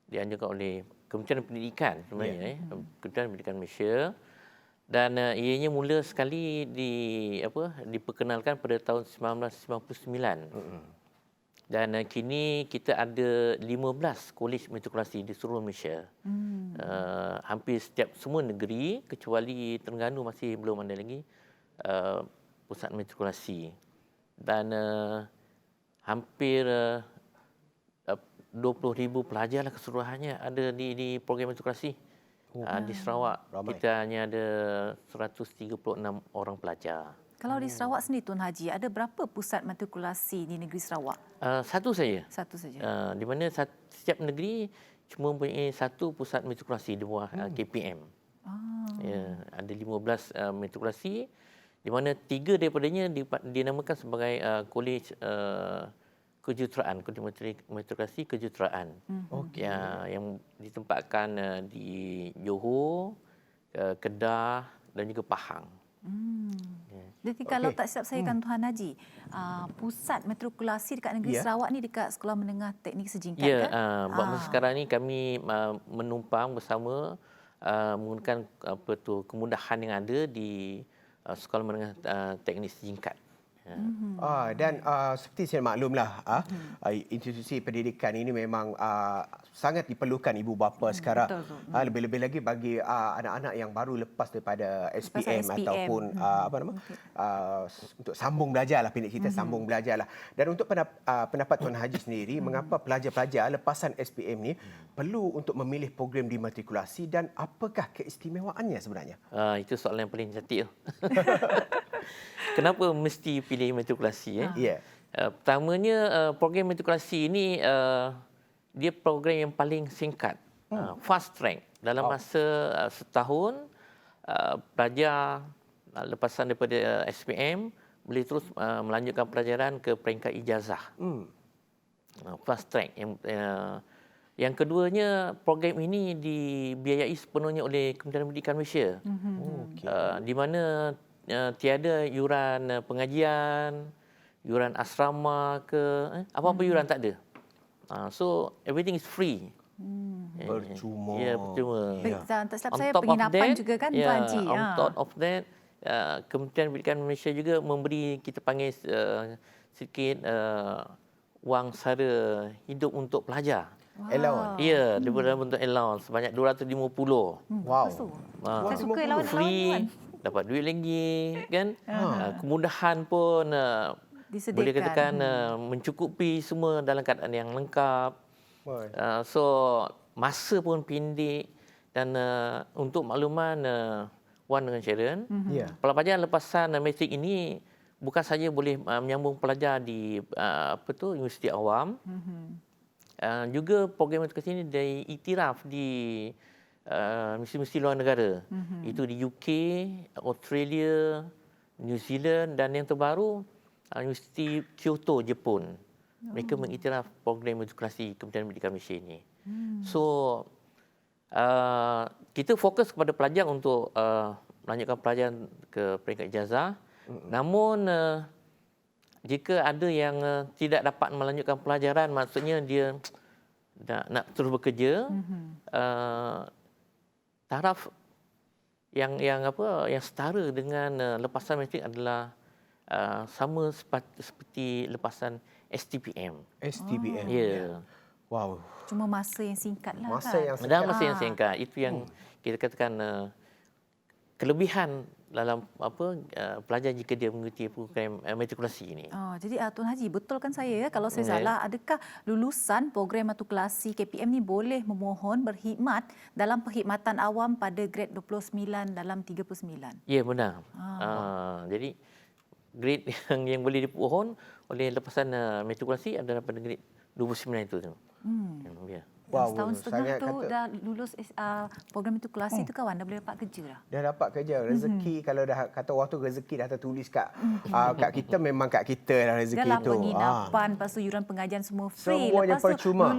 dianjurkan oleh Kementerian Pendidikan sebenarnya, Kementerian Pendidikan Malaysia, dan ianya mula sekali diperkenalkan pada tahun 1999. Dan kini kita ada 15 kolej matrikulasi di seluruh Malaysia. Hampir setiap semua negeri kecuali Terengganu masih belum ada lagi pusat matrikulasi. Dan hampir 20,000 pelajar lah keseluruhannya ada di program matrikulasi. Di Sarawak ramai. kita hanya ada 136 orang pelajar. Kalau di Sarawak sendiri Tuan Haji, ada berapa pusat matrikulasi di negeri Sarawak? Satu saja. Satu saja. Di mana setiap negeri cuma mempunyai satu pusat matrikulasi di bawah KPM. Ya, ada 15 matrikulasi di mana 3 daripadanya dinamakan sebagai kolej kejuruteraan, kolej matrikulasi kejuruteraan. Yang ditempatkan di Johor, Kedah dan juga Pahang. Jadi kalau tak silap saya kan Tuan Haji, pusat matrikulasi dekat negeri Sarawak ni dekat Sekolah Menengah Teknik Sejingkat kan? Buat masa sekarang ni kami menumpang bersama menggunakan kemudahan yang ada di Sekolah Menengah Teknik Sejingkat. Dan seperti saya maklumlah, institusi pendidikan ini memang sangat diperlukan ibu bapa sekarang. Lebih-lebih lagi bagi anak-anak yang baru lepas daripada SPM. Ataupun untuk sambung belajar lah, pendek cerita sambung belajar lah. Dan untuk pendapat Tuan Haji sendiri, mengapa pelajar-pelajar lepasan SPM ni perlu untuk memilih program dimatrikulasi dan apakah keistimewaannya sebenarnya? Itu soalan yang paling cantik tu. Kenapa mesti pilih matrikulasi? Pertamanya, program matrikulasi ini dia program yang paling singkat, fast track. Dalam masa setahun, pelajar lepasan daripada SPM boleh terus melanjutkan pelajaran ke peringkat ijazah. Fast track. Yang keduanya, program ini dibiayai sepenuhnya oleh Kementerian Pendidikan Malaysia. Di mana tiada yuran pengajian, yuran asrama ke apa-apa yuran tak ada. So everything is free. Percuma. Ya, percuma. Tak silap saya penginapan juga kan Tuan Haji. On top of that, Kementerian Pendidikan Malaysia juga memberi kita panggil sikit wang sara hidup untuk pelajar. Allowance. Ya, daripada bentuk allowance sebanyak 250. Wow. Saya suka lawan-lawan Free. Tuan. Dapat duit lagi kan. Kemudahan pun Disediakan. boleh katakan mencukupi semua dalam keadaan yang lengkap. So masa pun pendek dan untuk makluman Wan dengan Sharon, pelajar lepasan matrik ini bukan saja boleh menyambung pelajar di Universiti Awam, juga program edukasi ini diiktiraf di mesti luar negara. Itu di UK, Australia, New Zealand dan yang terbaru Universiti Kyoto, Jepun. mereka mengiktiraf program matrikulasi Kementerian Pendidikan Malaysia ini. So kita fokus kepada pelajar untuk melanjutkan pelajaran ke peringkat ijazah. Namun jika ada yang tidak dapat melanjutkan pelajaran, maksudnya dia nak terus bekerja, taraf yang setara dengan lepasan matrik adalah sama seperti lepasan STPM. STPM. Ya. Wow. Cuma masa yang singkat lah Masa kan. yang Dalam masa yang singkat. Itu yang kita katakan kelebihan dalam pelajar jika dia mengikuti program matrikulasi ini. Jadi Tuan Haji, betul kan saya kalau saya salah, adakah lulusan program matrikulasi KPM ni boleh memohon berkhidmat dalam perkhidmatan awam pada grade 29 dalam 39? Ya, benar. Jadi grade yang boleh dipohon oleh lepasan matrikulasi adalah pada grade 29 itu. Ya. Wow, setahun setengah tu dah lulus program matrikulasi tu kawan dah boleh dapat kerja dah. Dah dapat kerja. Rezeki kalau dah kata orang tu rezeki dah tertulis kat kita, memang kat kita dah rezeki dah lah tu. penginapan, lepas tu yuran pengajian semua free. Semuanya Lepas tu percuma.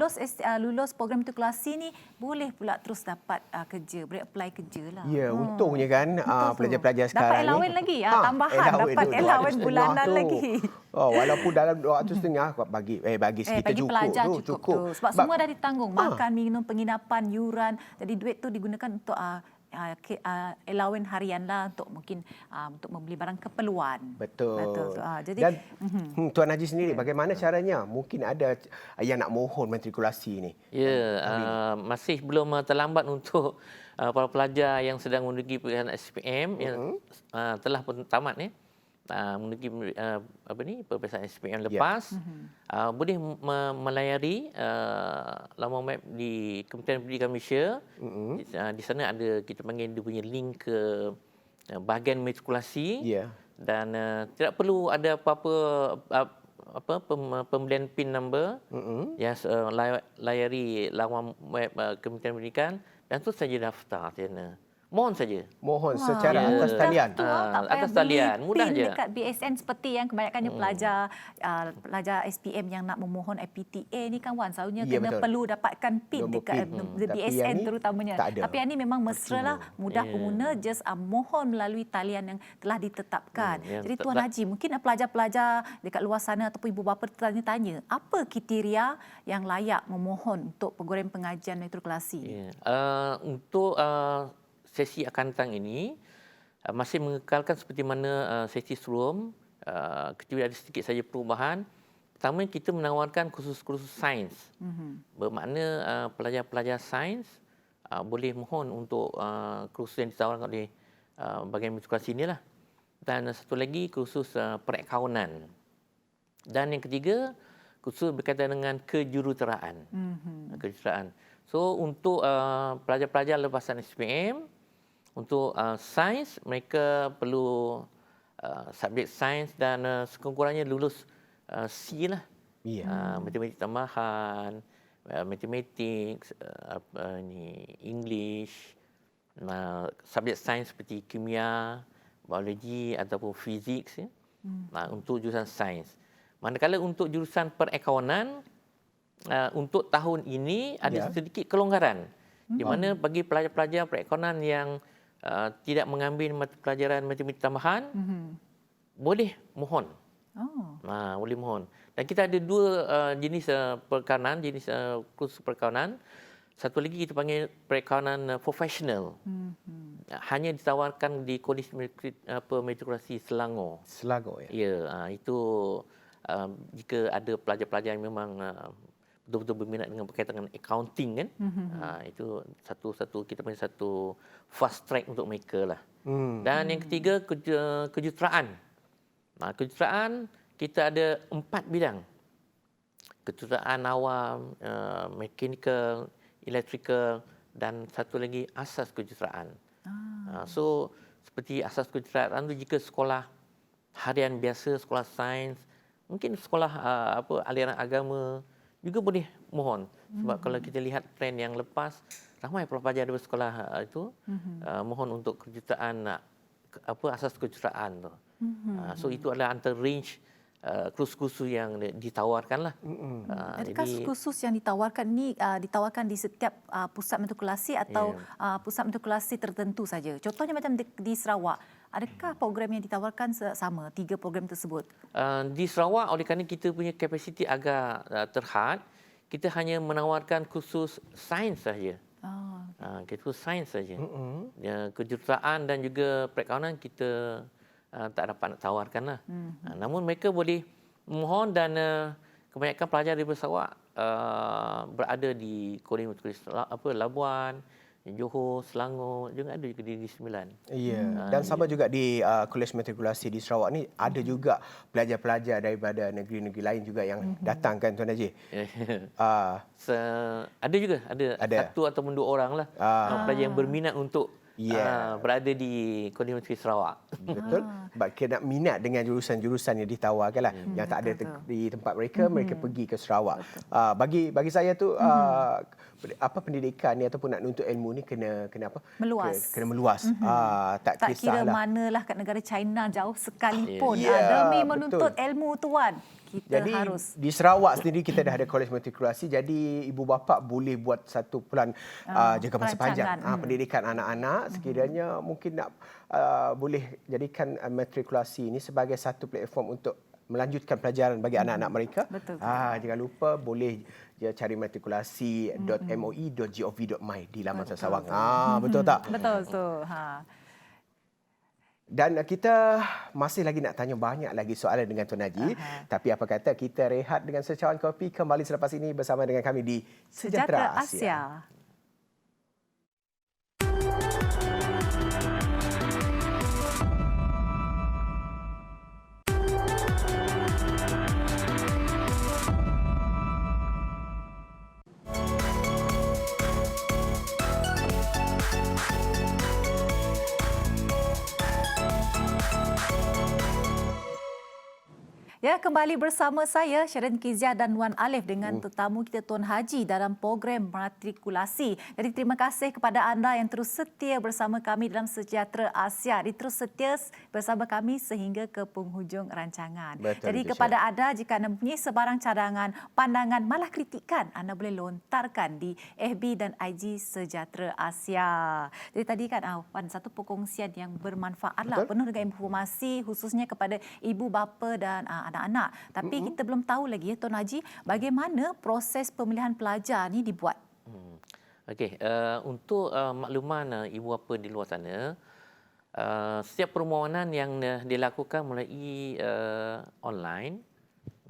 lulus program matrikulasi ni boleh pula terus dapat kerja, boleh apply kerja lah. Ya, untungnya kan pelajar-pelajar Dapat sekarang ni. dapat allowance lagi, tambahan dapat allowance bulanan lagi. Walaupun dalam 250 bagi sekitar bagi cukup pelajar tu. cukup tu. Sebab semua dah ditanggung. Makan, minum, penginapan, yuran. Jadi duit tu digunakan untuk allowance harian lah untuk mungkin untuk membeli barang keperluan. Betul. Jadi dan Tuan Haji sendiri bagaimana caranya? Mungkin ada yang nak mohon matrikulasi ni. Ya, masih belum terlambat untuk para pelajar yang sedang menuju pilihan SPM yang telah pun tamat ni. Menuju peperiksaan SPM lepas, boleh melayari laman web di Kementerian Pendidikan Malaysia. Di sana ada, kita panggil dia punya link ke bahagian matrikulasi. Dan tidak perlu ada apa-apa pembelian PIN number. Layari laman web Kementerian Pendidikan dan tu saja daftar di sana. Mohon saja. Mohon secara atas talian. Atas talian, mudah je. Dekat BSN seperti yang kebanyakannya pelajar SPM yang nak memohon IPTA ni kan Wan, selalunya kena perlu dapatkan PIN dekat BSN terutamanya. Tapi yang ni memang mesra lah, mudah pengguna, just mohon melalui talian yang telah ditetapkan. Jadi Tuan Haji, mungkin pelajar-pelajar dekat luar sana ataupun ibu bapa tertanya-tanya, apa kriteria yang layak memohon untuk program pengajian matrikulasi? Untuk sesi akan datang ini masih mengekalkan seperti mana sesi sebelum, kecuali ada sedikit saja perubahan. Pertama, kita menawarkan kursus-kursus sains. Bermakna pelajar-pelajar sains boleh mohon untuk kursus yang ditawarkan oleh bahagian matrikulasi inilah. Dan satu lagi kursus perakaunan. Dan yang ketiga, kursus berkaitan dengan kejuruteraan. Kejuruteraan. So untuk pelajar-pelajar lepasan SPM, untuk sains, mereka perlu subjek sains dan sekurang-kurangnya lulus C lah. Matematik tambahan, matematik, English, subjek sains seperti kimia, biologi ataupun fizik. Untuk jurusan sains. Manakala untuk jurusan perakaunan, untuk tahun ini ada sedikit kelonggaran. Di mana bagi pelajar-pelajar perakaunan yang tidak mengambil mata pelajaran matematik tambahan, boleh mohon. Boleh mohon. Dan kita ada dua jenis perakaunan, jenis kursus perakaunan. Satu lagi kita panggil perakaunan profesional. Hanya ditawarkan di Kolej Matrikulasi Selangor. Selangor, ya. Ya, itu jika ada pelajar-pelajar yang memang betul-betul berminat dengan berkaitan dengan accounting kan. Itu satu kita panggil satu fast track untuk mereka lah. Dan yang ketiga, kejuruteraan. Kejuruteraan kita ada 4 bidang. Kejuruteraan awam, mechanical, electrical dan satu lagi asas kejuruteraan. So seperti asas kejuruteraan tu, jika sekolah harian biasa, sekolah sains, mungkin sekolah aliran agama juga boleh mohon. Sebab kalau kita lihat trend yang lepas, ramai pelajar dari sekolah itu mohon untuk kejuruteraan asas kejuruteraan tu. So itu adalah antara range kursus-kursus yang ditawarkan lah. Adakah kursus yang ditawarkan ni ditawarkan di setiap pusat matrikulasi atau pusat matrikulasi tertentu saja? Contohnya macam di Sarawak, adakah program yang ditawarkan sama 3 program tersebut? Di Sarawak, oleh kerana kita punya kapasiti agak terhad, kita hanya menawarkan kursus sains saja. Kita sains saja. Kejuruteraan dan juga perakanan kita tak dapat nak tawarkan lah. Namun mereka boleh mohon dan kebanyakan pelajar di Sarawak berada di Kolej Labuan, Johor, Selangor, juga ada juga di Negeri Sembilan. Ya, dan sama juga di Kolej Matrikulasi di Sarawak ni ada juga pelajar-pelajar daripada negeri-negeri lain juga yang datang kan Tuan Haji. Ada juga, ada 1 ataupun 2 orang lah pelajar yang berminat untuk berada di Kolej Matrikulasi Sarawak. Betul. Sebab kita nak minat dengan jurusan-jurusan yang ditawarkan lah. Yang tak ada di tempat mereka, mereka pergi ke Sarawak. Bagi saya tu pendidikan ni ataupun nak nuntut ilmu ni kena apa? Meluas. Kena meluas. Tak kira kisahlah. manalah kat negara China jauh sekalipun. Demi menuntut ilmu tuan, kita jadi, harus. di Sarawak sendiri kita dah ada Kolej Matrikulasi. Jadi ibu bapa boleh buat satu plan jangka masa panjang pendidikan anak-anak. Sekiranya mungkin nak boleh jadikan matrikulasi ini sebagai satu platform untuk melanjutkan pelajaran bagi anak-anak mereka. Betul. Jangan lupa boleh cari matrikulasi.moi.gov.my di laman Sasawang. Betul tak? Betul tu. Dan kita masih lagi nak tanya banyak lagi soalan dengan Tuan Haji. Tapi apa kata kita rehat dengan secawan kopi, kembali selepas ini bersama dengan kami di Sejahtera Asia. Ya, kembali bersama saya Sharon Kizia dan Wan Alif dengan tetamu kita Tuan Haji dalam program matrikulasi. Jadi terima kasih kepada anda yang terus setia bersama kami dalam Sejahtera Asia. Terus setia bersama kami sehingga ke penghujung rancangan. Betul, jadi kepada anda, jika anda mempunyai sebarang cadangan, pandangan, malah kritikan, anda boleh lontarkan di FB dan IG Sejahtera Asia. Jadi tadi kan Wan, satu perkongsian yang bermanfaat lah, penuh dengan informasi khususnya kepada ibu bapa dan anak-anak. Tapi kita belum tahu lagi Tuan Haji, bagaimana proses pemilihan pelajar ni dibuat? Okey, untuk makluman ibu bapa di luar sana, setiap permohonan yang dilakukan melalui online,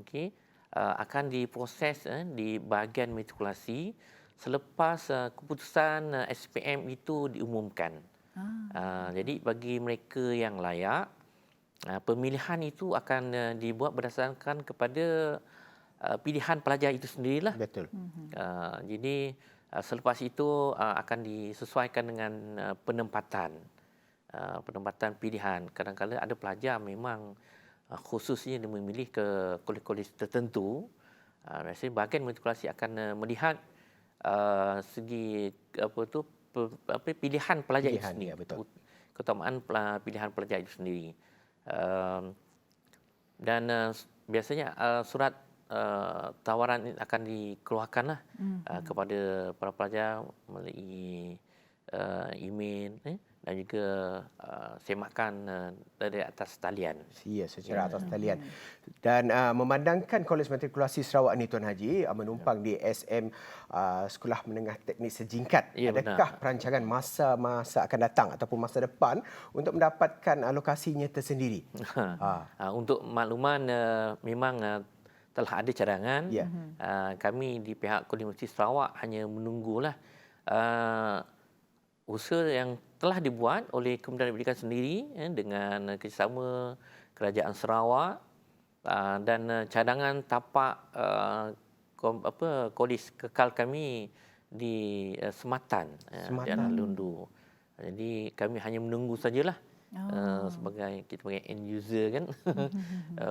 okey, akan diproses di bahagian matrikulasi selepas keputusan SPM itu diumumkan. Jadi bagi mereka yang layak, pemilihan itu akan dibuat berdasarkan kepada pilihan pelajar itu sendirilah. Betul. Jadi selepas itu akan disesuaikan dengan penempatan pilihan. Kadang-kadang ada pelajar memang khususnya dia memilih ke kolej-kolej tertentu. Biasanya bahagian matrikulasi akan melihat segi pilihan pelajar itu sendiri. Betul. Keutamaan pilihan pelajar itu sendiri. Dan biasanya surat tawaran akan dikeluarkanlah kepada para pelajar melalui email dan juga semakan dari atas talian. Ya, secara atas talian. Dan memandangkan Kolej Matrikulasi Sarawak ni Tuan Haji menumpang di SM Sekolah Menengah Teknik Sejingkat. Adakah perancangan masa akan datang ataupun masa depan untuk mendapatkan alokasinya tersendiri? Untuk makluman memang telah ada cadangan. Kami di pihak Kolej Matrikulasi Sarawak hanya menunggulah usaha yang telah dibuat oleh Kementerian Pendidikan sendiri dengan kerjasama Kerajaan Sarawak dan cadangan tapak kolej kekal kami di Sematan. Jalan Lundu. Jadi kami hanya menunggu sajalah sebagai end user kan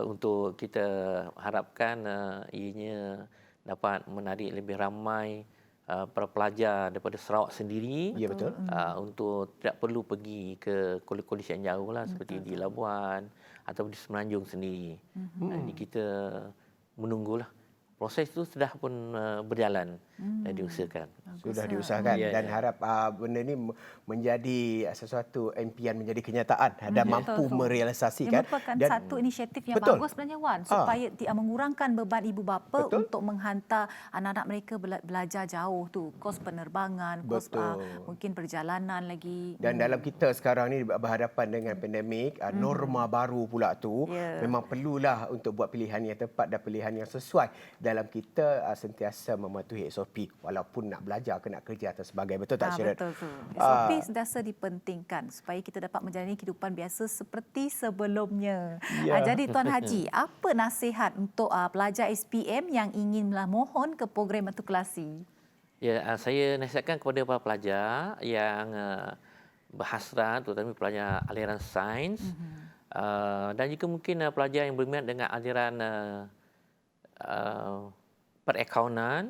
untuk kita harapkan ianya dapat menarik lebih ramai para pelajar daripada Sarawak sendiri. Ya, betul. Untuk tidak perlu pergi ke kolej-kolej yang jauh lah, seperti di Labuan atau di Semenanjung sendiri. Jadi kita menunggulah. Proses itu sudah pun berjalan dan diusahakan. Sudah diusahakan dan harap benda ini menjadi sesuatu impian, menjadi kenyataan dan mampu merealisasikan. Ia merupakan dan satu inisiatif yang bagus sebenarnya, Wan, supaya mengurangkan beban ibu bapa untuk menghantar anak-anak mereka belajar jauh tu, kos penerbangan, kos mungkin perjalanan lagi. Dan dalam kita sekarang ni berhadapan dengan pandemik, norma baru pula tu memang perlulah untuk buat pilihan yang tepat dan pilihan yang sesuai dalam kita sentiasa mematuhi SOP walaupun nak belajar ke nak kerja atau sebagainya. Betul tak, Syirin? Betul tu. SOP sentiasa dipentingkan supaya kita dapat menjalani kehidupan biasa seperti sebelumnya. Jadi Tuan Haji, apa nasihat untuk pelajar SPM yang ingin mohon ke program matrikulasi? Ya, saya nasihatkan kepada para pelajar yang berhasrat, terutama pelajar aliran sains dan juga mungkin pelajar yang berminat dengan aliran perakaunan,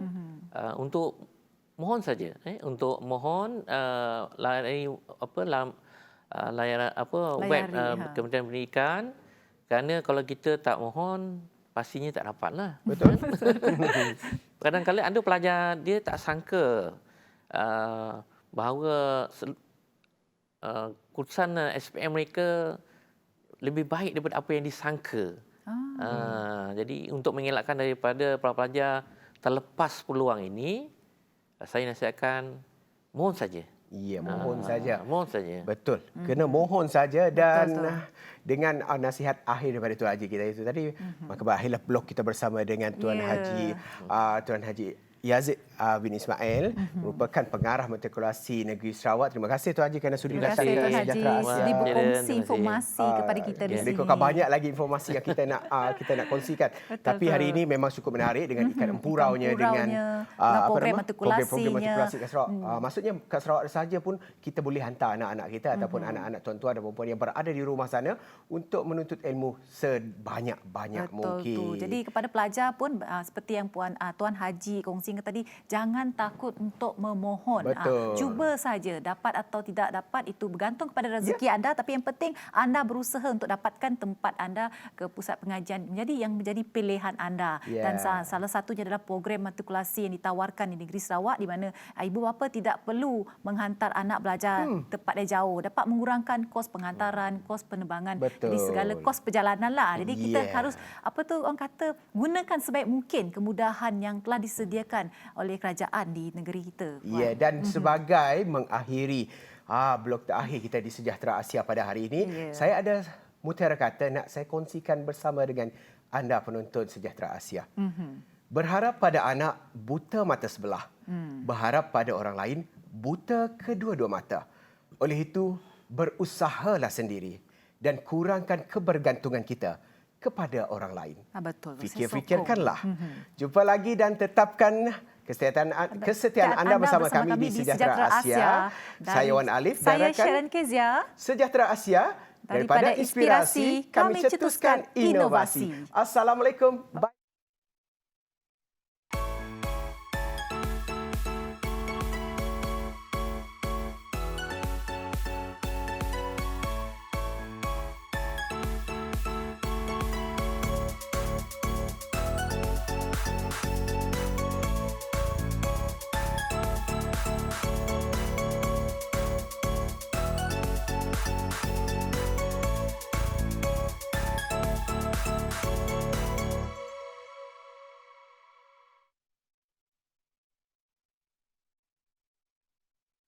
untuk mohon saja, untuk mohon layanan web Kementerian Pendidikan, kerana kalau kita tak mohon pastinya tak dapatlah. Betul. Kadang-kadang ada pelajar dia tak sangka bahawa kursusan SPM mereka lebih baik daripada apa yang disangka. Jadi untuk mengelakkan daripada para pelajar terlepas peluang ini, saya nasihatkan mohon saja. Ya, mohon saja. Mohon saja. Betul. Kena mohon saja dan dengan nasihat akhir daripada Tuan Haji kita itu tadi, maka berakhirlah blog kita bersama dengan Tuan Haji Yazid bin Ismail, merupakan pengarah matrikulasi negeri Sarawak. Terima kasih Tuan Haji kerana sudi datang ke Sejahtera Asia. Sudi berkongsi informasi kepada kita di sini. Lebih banyak lagi informasi yang kita nak kongsikan. Tapi hari ini memang cukup menarik dengan ikat empuraunya dengan program matrikulasinya. Kat Sarawak. Maksudnya kat Sarawak sahaja pun kita boleh hantar anak-anak kita ataupun anak-anak tuan-tuan dan puan-puan yang berada di rumah sana untuk menuntut ilmu sebanyak-banyak mungkin. Jadi kepada pelajar pun seperti yang Tuan Haji kongsikan tadi, jangan takut untuk memohon. Cuba saja, dapat atau tidak dapat itu bergantung kepada rezeki anda, tapi yang penting anda berusaha untuk dapatkan tempat anda ke pusat pengajian yang menjadi pilihan anda. Dan salah satunya adalah program matrikulasi yang ditawarkan di negeri Sarawak, di mana ibu bapa tidak perlu menghantar anak belajar tempat yang jauh, dapat mengurangkan kos penghantaran, kos penerbangan, jadi segala kos perjalanan lah. Jadi kita harus orang kata gunakan sebaik mungkin kemudahan yang telah disediakan oleh kerajaan di negeri kita. Ya, dan sebagai mengakhiri blok terakhir kita di Sejahtera Asia pada hari ini, saya ada mutiara kata nak saya kongsikan bersama dengan anda penonton Sejahtera Asia. Berharap pada anak buta mata sebelah, berharap pada orang lain buta kedua-dua mata. Oleh itu, berusahalah sendiri dan kurangkan kebergantungan kita kepada orang lain. Betul. Fikir-fikirkanlah. Jumpa lagi dan tetapkan kesetiaan anda bersama kami di Sejahtera Asia. Saya Wan Alif. Saya Sharon Kezia. Sejahtera Asia. Daripada inspirasi, kami cetuskan inovasi. Assalamualaikum. Bye.